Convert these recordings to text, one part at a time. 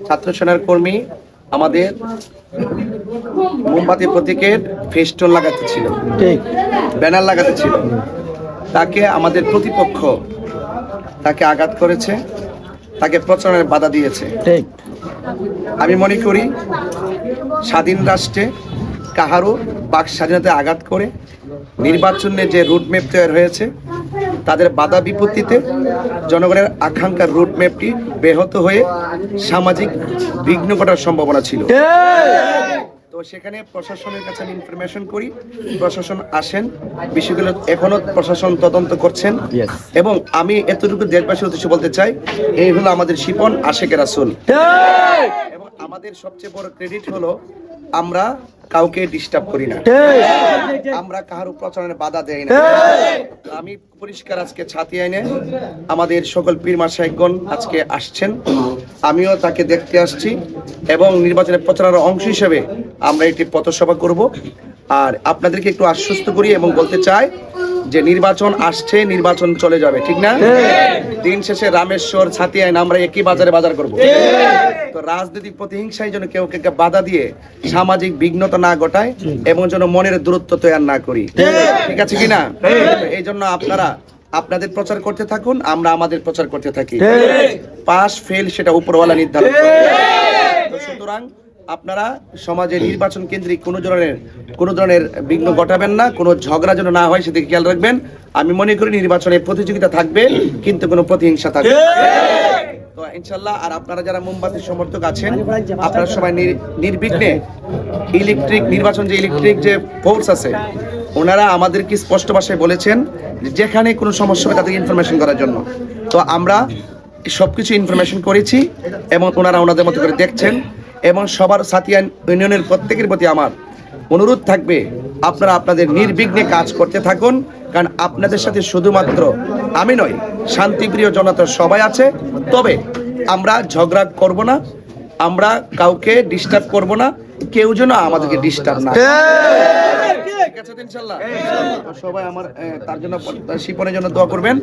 ছাত্র সেনার কর্মী আমাদের মোমবাতি প্রতীকের ফেস্টুন লাগাতে ছিল, ঠিক ব্যানার লাগাতে ছিল। তাকে আমাদের প্রতিপক্ষ তাকে আঘাত করেছে, তাকে প্রচারণের বাধা দিয়েছে। ঠিক আমি মনে করি স্বাধীন রাষ্ট্রে কাহারও বাক স্বাধীনতায় আঘাত করে নির্বাচনে যে রুটম্যাপ তৈরি হয়েছে তাদের বাধা বিপত্তিতে জনগণের আকাঙ্ক্ষার রুটম্যাপটি ব্যাহত হয়ে সামাজিক বিঘ্ন ঘটার সম্ভাবনা ছিল। তো সেখানে প্রশাসনের কাছে আমি ইনফরমেশন করি, প্রশাসন আসেন, বিষয়গুলো এখনো প্রশাসন তদন্ত করছেন। এবং আমি এতটুকু দেশবাসীর উদ্দেশ্যে বলতে চাই, এই হলো আমাদের শিপন আশেকের রাসূল। এবং আমাদের সবচেয়ে বড় ক্রেডিট হলো আমরা কাউকে ডিস্টার্ব করি না, আমরা কারো প্রচারণের বাধা দেই না। আমি পরিষ্কার আজকে ছাতি আইনে আমাদের সকল পীর মাশায়েখগণ আজকে আসছেন, আমিও তাকে দেখতে আসছি এবং নির্বাচনের প্রচারের অংশ হিসেবে আমরা একটি পথসভা করব। আর আপনাদেরকে একটু আশ্বস্ত করি এবং বলতে চাই যে নির্বাচন আসছে, নির্বাচন চলে যাবে, ঠিক না? দিন শেষে রামেশ্বর ছাতি আইন আমরা একই বাজারে বাজার করব। তো রাজনৈতিক প্রতিহিংসায় যেন কেউ কে বাধা দিয়ে সামাজিক বিঘ্নতা না ঘটায় এবং যেন মনের দূরত্ব তৈরি না করি, ঠিক আছে কিনা? এই জন্য আপনারা আপনাদের প্রচার করতে থাকুন, আমরা আমাদের প্রচার করতে থাকি। পাস ফেল সেটা উপরওয়ালা নির্ধারণ করে। তো সুতরাং আপনারা সমাজে নির্বাচন কেন্দ্রিক কোনো ধরনের বিঘ্ন ঘটাবেন না, কোনো ঝগড়া যেন না হয় সেদিকে খেয়াল রাখবেন। আমি মনে করি নির্বাচনে প্রতিযোগিতা থাকবে কিন্তু কোনো প্রতিহিংসা থাকবে তো ইনশাল্লাহ। আর আপনারা যারা মোমবাতির সমর্থক আছেন, আপনারা সবাই নির্বিঘ্নে নির্বাচন যে ইলেকট্রিক যে ফোর্স আছে ওনারা আমাদেরকে স্পষ্ট ভাষায় বলেছেন যেখানে কোনো সমস্যা হবে তাদেরকে ইনফরমেশন করার জন্য। তো আমরা সবকিছু ইনফরমেশন করেছি এবং ওনারা ওনাদের মতো করে দেখছেন। এবং সবার সাথিয়ান ইউনিয়নের প্রত্যেকের প্রতি আমার অনুরোধ থাকবে, আপনারা আপনাদের নির্বিঘ্নে কাজ করতে থাকুন, কারণ আপনাদের সাথে শুধুমাত্র আমি নয়, শান্তিপ্রিয় জনতা সবাই আছে। তবে আমরা ঝগড়া করব না, আমরা কাউকে ডিস্টার্ব করব না, কেউ যেন আমাদেরকে ডিস্টার্ব না। ঠিক আছে ইনশাআল্লাহ? সবাই আমার তার জন্য শিপনের জন্য দোয়া করবেন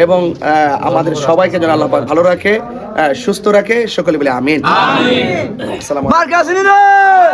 এবং আমাদের সবাইকে যেন আল্লাহ পাক ভালো রাখে, সুস্থ রাখে, সকলে বলে আমিন। আসসালামু আলাইকুম।